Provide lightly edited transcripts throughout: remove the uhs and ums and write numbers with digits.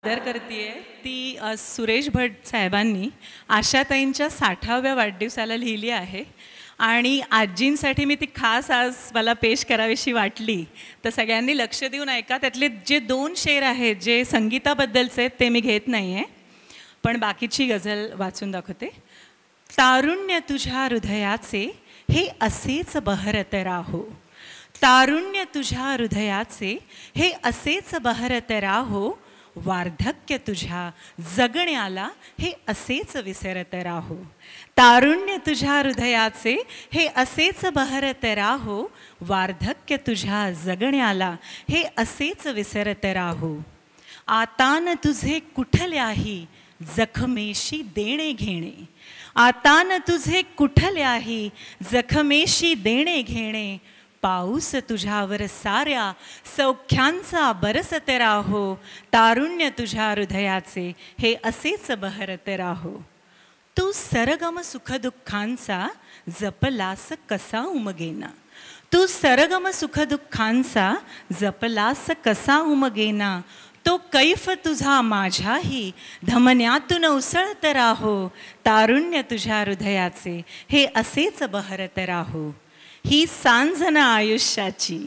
सादर करतेय ती सुरेश भट साहेबांनी आशाताईंच्या 60व्या वाढदिवसाला लिहिली आहे आणि आजींसाठी मी ती खास आज मला पेश करावीशी वाटली. तर सगळ्यांनी लक्ष देऊन ऐका. त्यातले जे 2 शेर आहेत जे संगीताबद्दलचे आहेत ते मी घेत नाही आहे, पण बाकीची गझल वाचून दाखवते. तारुण्य तुझ्या हृदयाचे हे असेच बहरत राहो, तारुण्य तुझ्या हृदयाचे हे असेच बहरत राहो, वार्धक्य तुझ्या जगण्याला हे असेच विसरत राहो. तारुण्य तुझ्या हृदयाचे हे असेच बहरत राहो, वार्धक्य तुझ्या जगण्याला हे असेच विसरत राहो. आतान तुझे कुठल्याही जखमेशी देणे घेणे, आतान तुझे कुठल्याही जखमेशी देणे घेणे, पाऊस तुझ्यावर साऱ्या सौख्यांचा बरसत राहो, तारुण्य तुझ्या हृदयाचे हे असेच बहरत राहो. तू सरगम सुखदुःखांचा जपलास कसा उमगेना, तू सरगम सुखदुःखांचा जपलास कसा उमगेना, तो कैफ तुझा माझ्याही धमन्यातून उसळत राहो, तारुण्य तुझ्या हृदयाचे हे असेच बहरत राहो. ही सांजना आयुष्याची,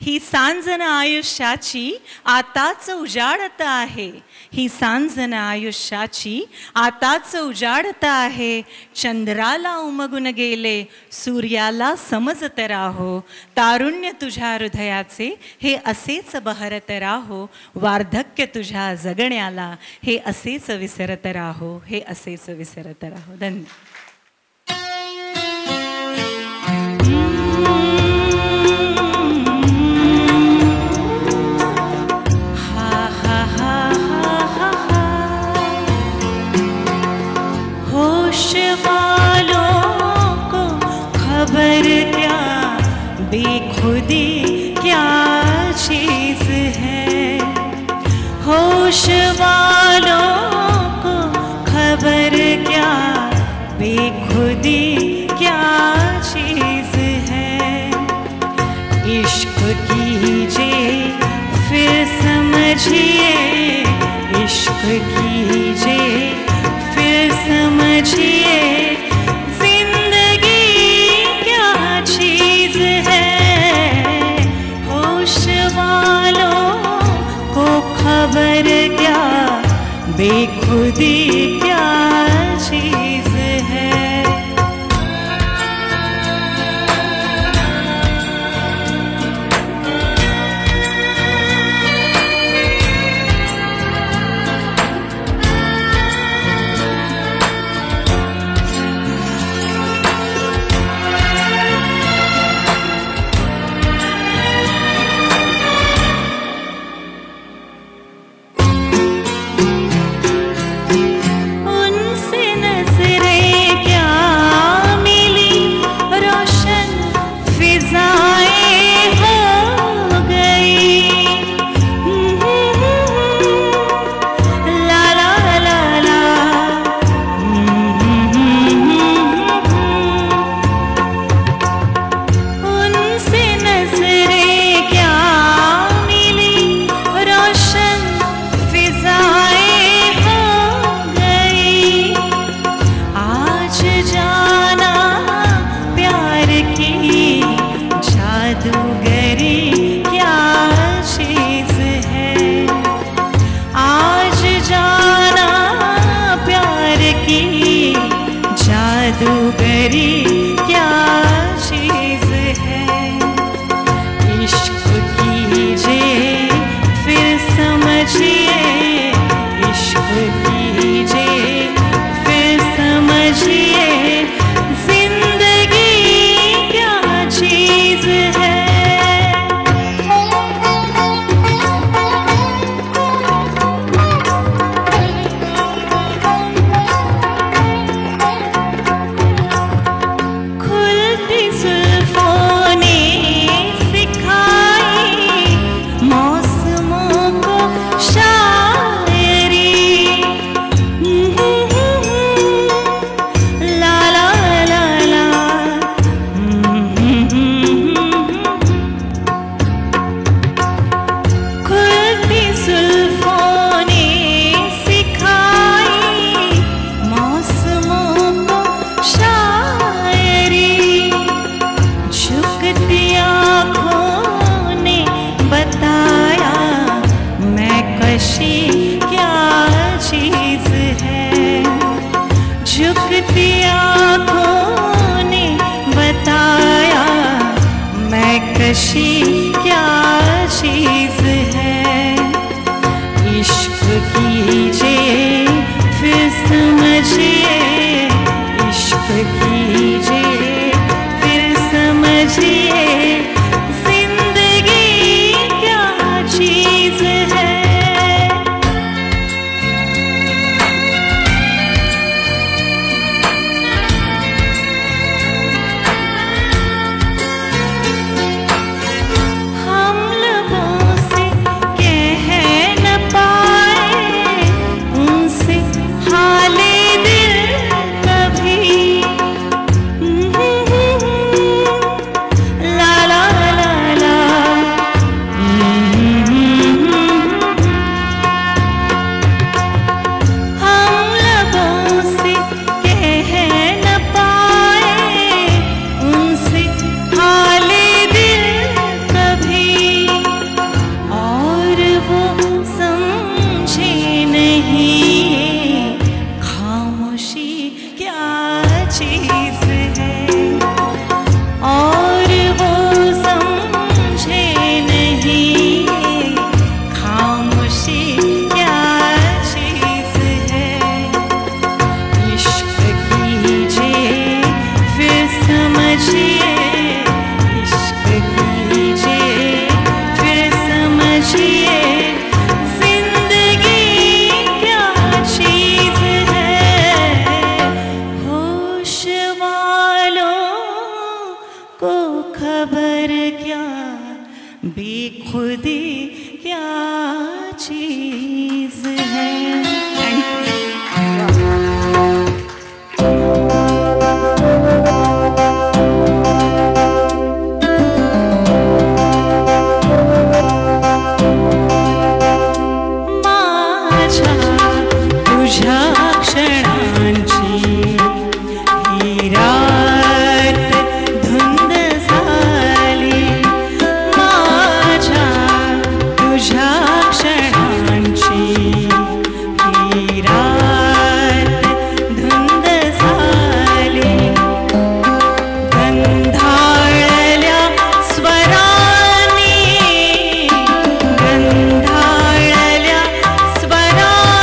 ही सांजना आयुष्याची आताच उजाडत आहे, ही सांजना आयुष्याची आताच उजाडत आहे. चंद्राला उमगून गेले सूर्याला समजत राहो, तारुण्य तुझ्या हृदयाचे हे असेच बहरत राहो, वार्धक्य तुझ्या जगण्याला हे असेच विसरत राहो, हे असेच विसरत राहो. धन्यवाद. होश वालों को खबर क्या बेखुदी क्या चीज़ है, होश वालों को खबर क्या बेखुदी क्या चीज़ है. इश्क कीजिए फिर समझिए, इश्क कीजिए फिर समझिए, जिंदगी क्या चीज़ है, होश वालों को खबर क्या बेखुदी क्या चीज़ है. उन कीजिए फिर समझिए, इश्क कीजिए फिर समझिए, जिंदगी क्या चीज है। खबर क्या बेखुदी क्या चीज है। माझ्या तुझ्या क्षणांची ही रात धुंद झाली, माझ्या तुझ्या क्षणांची ही रात धुंद झाली, गंधाळल्या स्वरांनी, गंधाळल्या स्वरांनी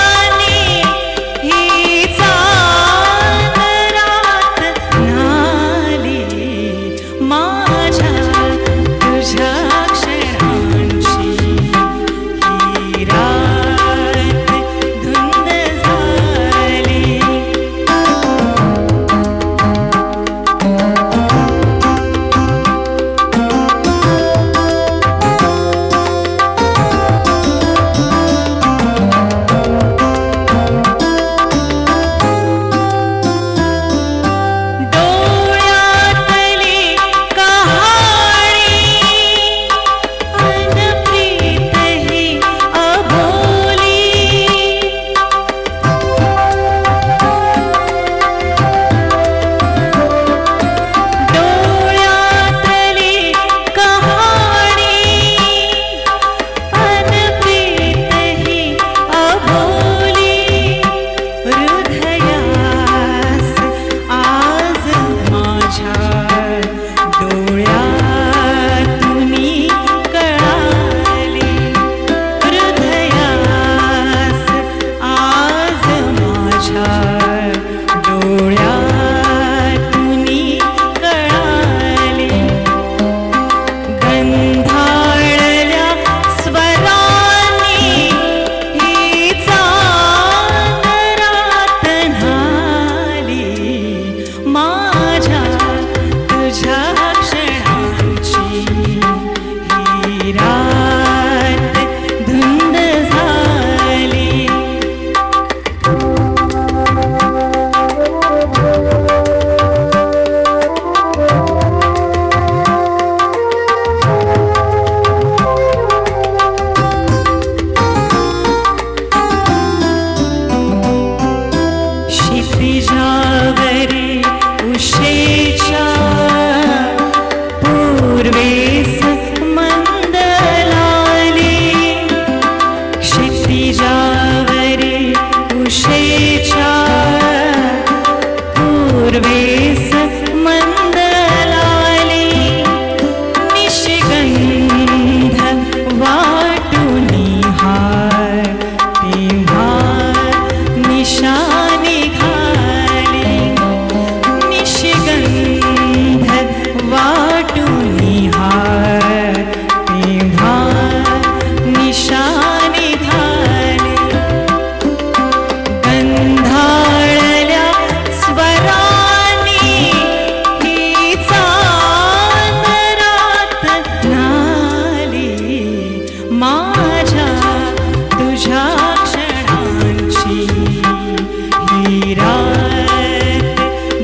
ही रात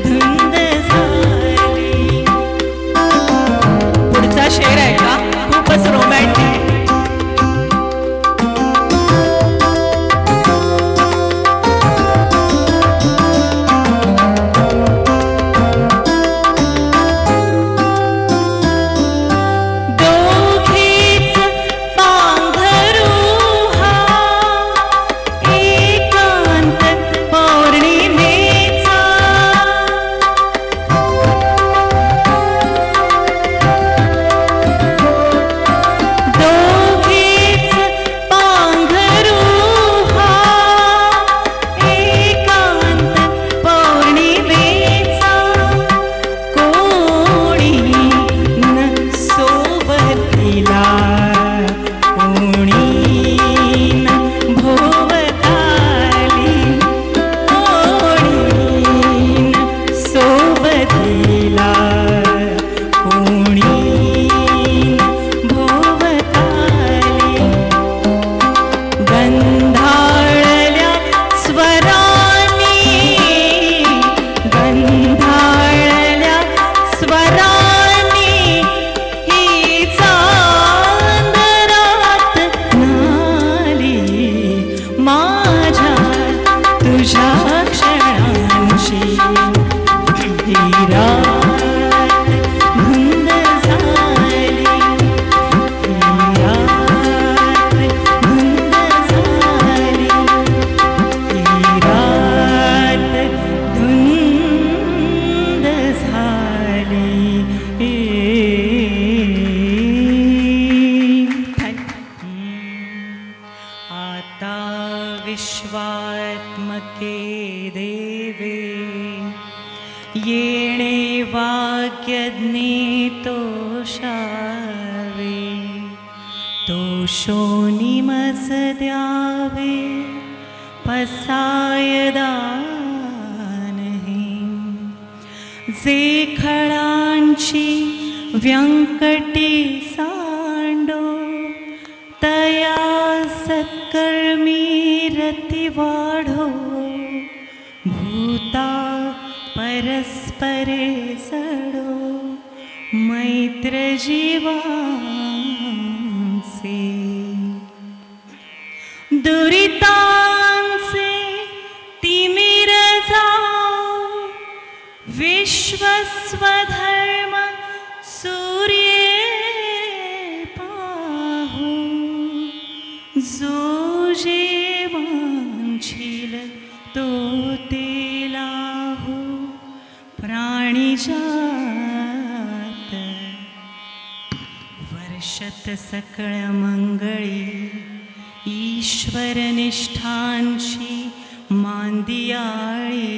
धुंद झाली. पुढचा शेर आहे का, खूपच रोमॅन्टिक. विश्वात्मके देवे येणे वाक्यज्ञे तोषावे तोषोनी मज द्यावे पसायदानहि जे खळांची व्यंकटी सांडो तया सत्कर्मी रती वाढो भूता परस्परे सडो मैत्र जीवांचे दुरितांचे तिमिर जाओ विश्वस्वधर्म सूर्ये पाहू जो जेवांशील तो तेलाहू प्राणिजात वर्षत सकळ मंगळी ईश्वर निष्ठांची मांदियाळी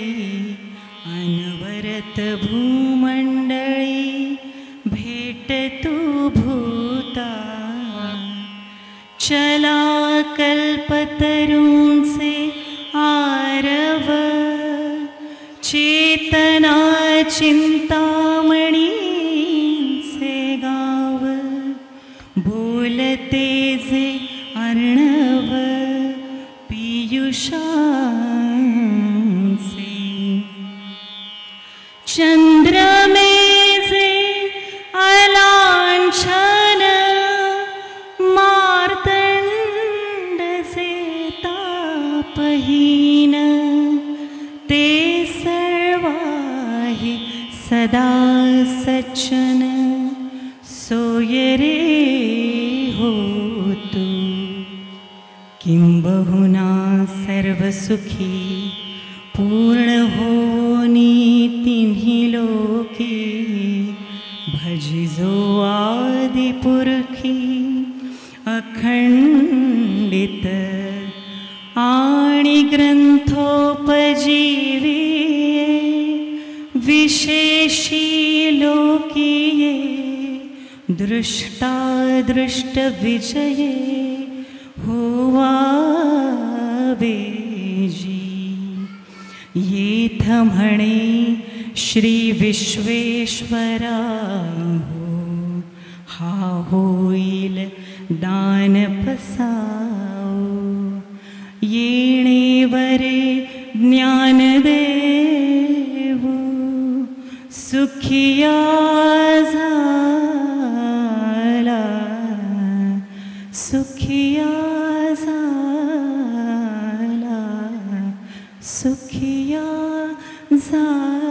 अनवरत भूमंडळी भेट तू भूता चला कल्पतरूंचे आरव चेतना चिंतामणींचे गाव बोलते जे अर्णव पीयूषांचे चंद्रमेजे अलांछन मार्तंडसे तापहीन ते सर्वाहि सदा सज्जन सोयरे होतु किंबहुना सर्वसुखी पूर्ण होनी तिन्ही लोकी भजिजो आदिपुरखी अखंडित आणि ग्रंथोपजीविये विशेषी लोकीये दृष्टादृष्ट विजये होवावेजी येथ म्हणे श्री विश्वेश्वरा हो हा होईल दान पसाओ येणे वरे ज्ञानदेव सुखिया झाला, सुखिया झाला, सुखिया झाला.